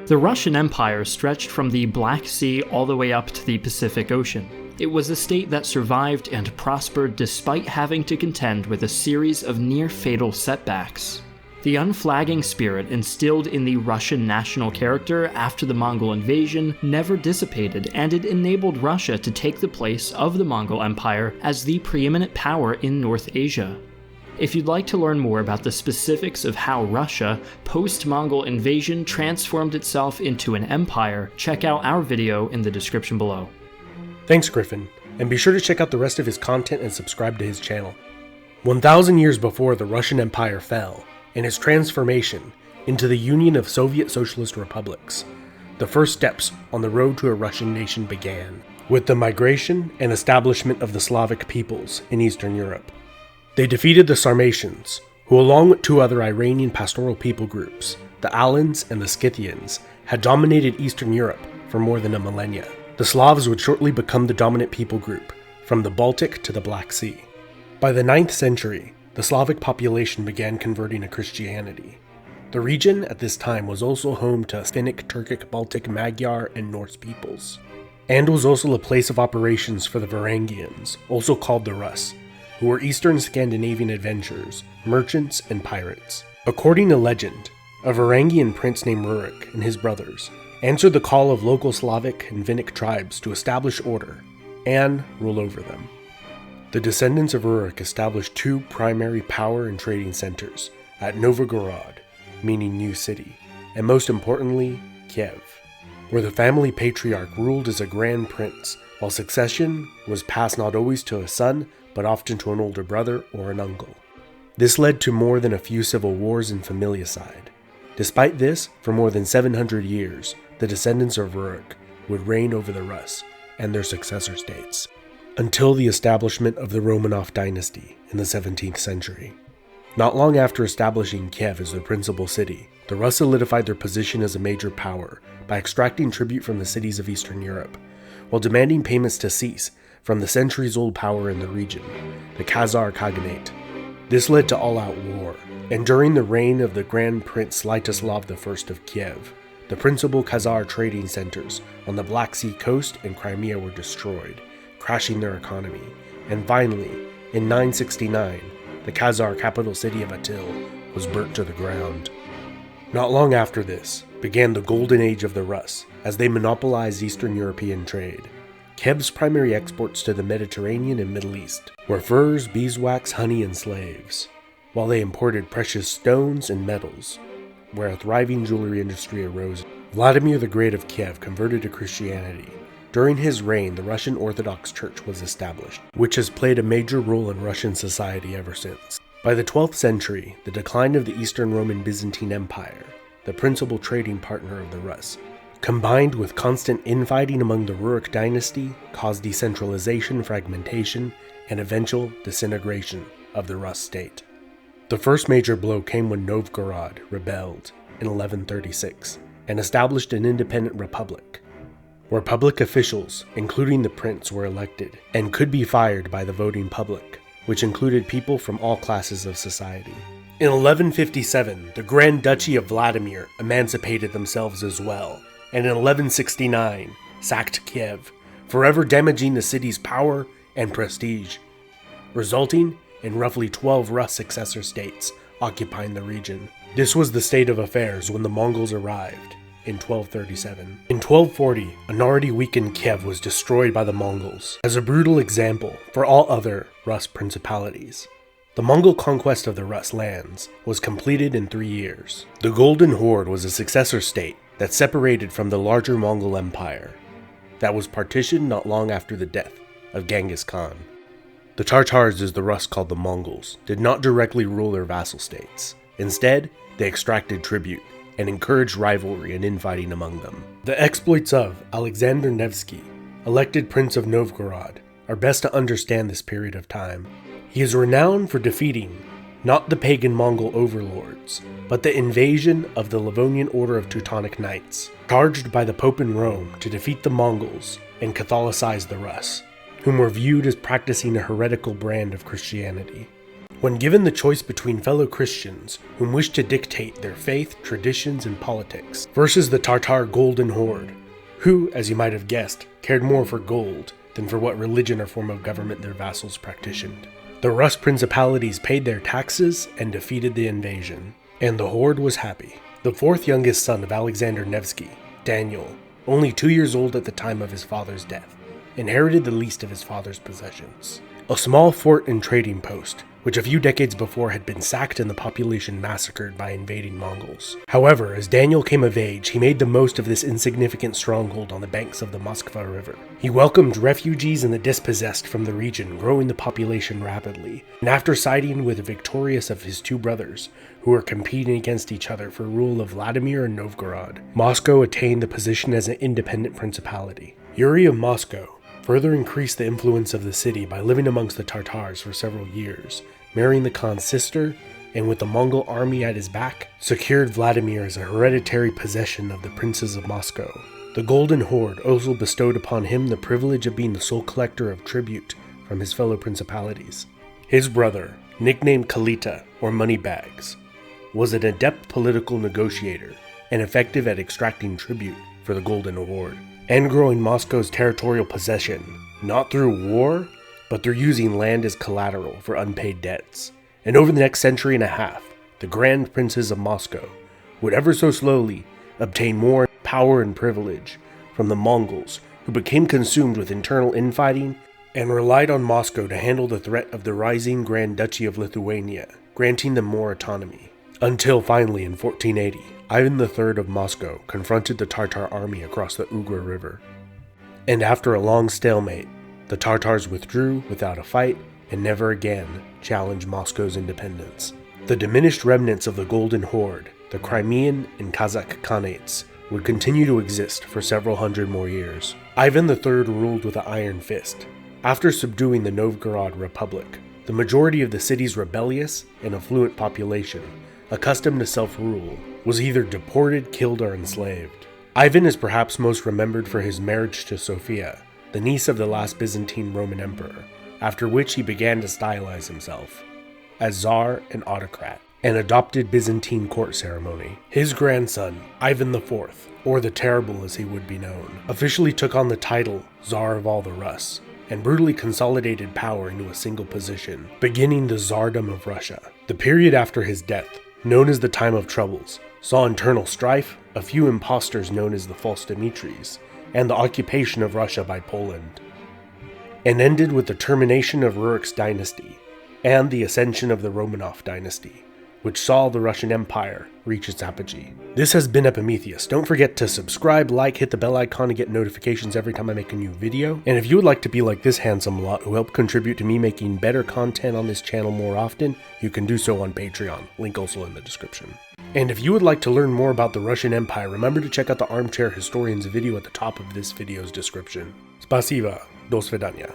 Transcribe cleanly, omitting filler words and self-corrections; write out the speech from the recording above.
The Russian Empire stretched from the Black Sea all the way up to the Pacific Ocean. It was a state that survived and prospered despite having to contend with a series of near-fatal setbacks. The unflagging spirit instilled in the Russian national character after the Mongol invasion never dissipated, and it enabled Russia to take the place of the Mongol Empire as the preeminent power in North Asia. If you'd like to learn more about the specifics of how Russia, post-Mongol invasion, transformed itself into an empire, check out our video in the description below. Thanks, Griffin, and be sure to check out the rest of his content and subscribe to his channel. 1,000 years before the Russian Empire fell, and its transformation into the Union of Soviet Socialist Republics, the first steps on the road to a Russian nation began, with the migration and establishment of the Slavic peoples in Eastern Europe. They defeated the Sarmatians, who along with two other Iranian pastoral people groups, the Alans and the Scythians, had dominated Eastern Europe for more than a millennia. The Slavs would shortly become the dominant people group, from the Baltic to the Black Sea. By the 9th century, the Slavic population began converting to Christianity. The region at this time was also home to Finnic, Turkic, Baltic, Magyar, and Norse peoples, and was also a place of operations for the Varangians, also called the Rus, who were Eastern Scandinavian adventurers, merchants, and pirates. According to legend, a Varangian prince named Rurik and his brothers answered the call of local Slavic and Finnic tribes to establish order and rule over them. The descendants of Rurik established two primary power and trading centers at Novgorod, meaning new city, and most importantly, Kiev, where the family patriarch ruled as a grand prince, while succession was passed not always to a son, but often to an older brother or an uncle. This led to more than a few civil wars and familicide. Despite this, for more than 700 years, the descendants of Rurik would reign over the Rus and their successor states, until the establishment of the Romanov dynasty in the 17th century. Not long after establishing Kiev as their principal city, the Rus solidified their position as a major power by extracting tribute from the cities of Eastern Europe, while demanding payments to cease from the centuries-old power in the region, the Khazar Khaganate. This led to all-out war, and during the reign of the Grand Prince Sviatoslav I of Kiev, the principal Khazar trading centers on the Black Sea coast and Crimea were destroyed, crashing their economy, and finally, in 969, the Khazar capital city of Atil was burnt to the ground. Not long after this, began the Golden Age of the Rus, as they monopolized Eastern European trade. Kiev's primary exports to the Mediterranean and Middle East were furs, beeswax, honey, and slaves, while they imported precious stones and metals, where a thriving jewelry industry arose. Vladimir the Great of Kiev converted to Christianity. During his reign, the Russian Orthodox Church was established, which has played a major role in Russian society ever since. By the 12th century, the decline of the Eastern Roman Byzantine Empire, the principal trading partner of the Rus, combined with constant infighting among the Rurik dynasty, caused decentralization, fragmentation, and eventual disintegration of the Rus state. The first major blow came when Novgorod rebelled in 1136 and established an independent republic, where public officials, including the prince, were elected and could be fired by the voting public, which included people from all classes of society. In 1157, the Grand Duchy of Vladimir emancipated themselves as well, and in 1169 sacked Kiev, forever damaging the city's power and prestige, resulting in roughly 12 Rus successor states occupying the region. This was the state of affairs when the Mongols arrived in 1237. In 1240, an already weakened Kiev was destroyed by the Mongols, as a brutal example for all other Rus principalities. The Mongol conquest of the Rus lands was completed in 3 years. The Golden Horde was a successor state that separated from the larger Mongol Empire, that was partitioned not long after the death of Genghis Khan. The Tartars, as the Rus called the Mongols, did not directly rule their vassal states. Instead, they extracted tribute and encouraged rivalry and infighting among them. The exploits of Alexander Nevsky, elected Prince of Novgorod, are best to understand this period of time. He is renowned for defeating not the pagan Mongol overlords, but the invasion of the Livonian Order of Teutonic Knights, charged by the Pope in Rome to defeat the Mongols and Catholicize the Rus, whom were viewed as practicing a heretical brand of Christianity. When given the choice between fellow Christians whom wished to dictate their faith, traditions, and politics, versus the Tartar Golden Horde, who, as you might have guessed, cared more for gold than for what religion or form of government their vassals practiced. The Rus principalities paid their taxes and defeated the invasion, and the Horde was happy. The fourth youngest son of Alexander Nevsky, Daniel, only 2 years old at the time of his father's death, inherited the least of his father's possessions. A small fort and trading post, which a few decades before had been sacked and the population massacred by invading Mongols. However, as Daniel came of age, he made the most of this insignificant stronghold on the banks of the Muscovy River. He welcomed refugees and the dispossessed from the region, growing the population rapidly, and after siding with the victorious of his two brothers, who were competing against each other for rule of Vladimir and Novgorod, Moscow attained the position as an independent principality. Yuri of Moscow further increased the influence of the city by living amongst the Tartars for several years, marrying the Khan's sister, and with the Mongol army at his back, secured Vladimir as a hereditary possession of the princes of Moscow. The Golden Horde also bestowed upon him the privilege of being the sole collector of tribute from his fellow principalities. His brother, nicknamed Kalita, or Moneybags, was an adept political negotiator and effective at extracting tribute for the Golden Horde, and growing Moscow's territorial possession, not through war, but through using land as collateral for unpaid debts. And over the next century and a half, the Grand Princes of Moscow would ever so slowly obtain more power and privilege from the Mongols, who became consumed with internal infighting and relied on Moscow to handle the threat of the rising Grand Duchy of Lithuania, granting them more autonomy. Until finally in 1480, Ivan III of Moscow confronted the Tartar army across the Ugra River. And after a long stalemate, the Tartars withdrew without a fight and never again challenged Moscow's independence. The diminished remnants of the Golden Horde, the Crimean and Kazakh Khanates, would continue to exist for several hundred more years. Ivan III ruled with an iron fist. After subduing the Novgorod Republic, the majority of the city's rebellious and affluent population, accustomed to self-rule, was either deported, killed, or enslaved. Ivan is perhaps most remembered for his marriage to Sophia, the niece of the last Byzantine Roman emperor, after which he began to stylize himself as Tsar and autocrat, an adopted Byzantine court ceremony. His grandson, Ivan IV, or the Terrible as he would be known, officially took on the title Tsar of all the Rus, and brutally consolidated power into a single position, beginning the tsardom of Russia. The period after his death, known as the Time of Troubles, saw internal strife, a few impostors known as the False Dimitris, and the occupation of Russia by Poland, and ended with the termination of Rurik's dynasty and the ascension of the Romanov dynasty, which saw the Russian Empire reach its apogee. This has been Epimetheus. Don't forget to subscribe, like, hit the bell icon to get notifications every time I make a new video. And if you would like to be like this handsome lot who help contribute to me making better content on this channel more often, you can do so on Patreon, link also in the description. And if you would like to learn more about the Russian Empire, remember to check out the ArmChair Historian's video at the top of this video's description. Spasiba, do svidaniya.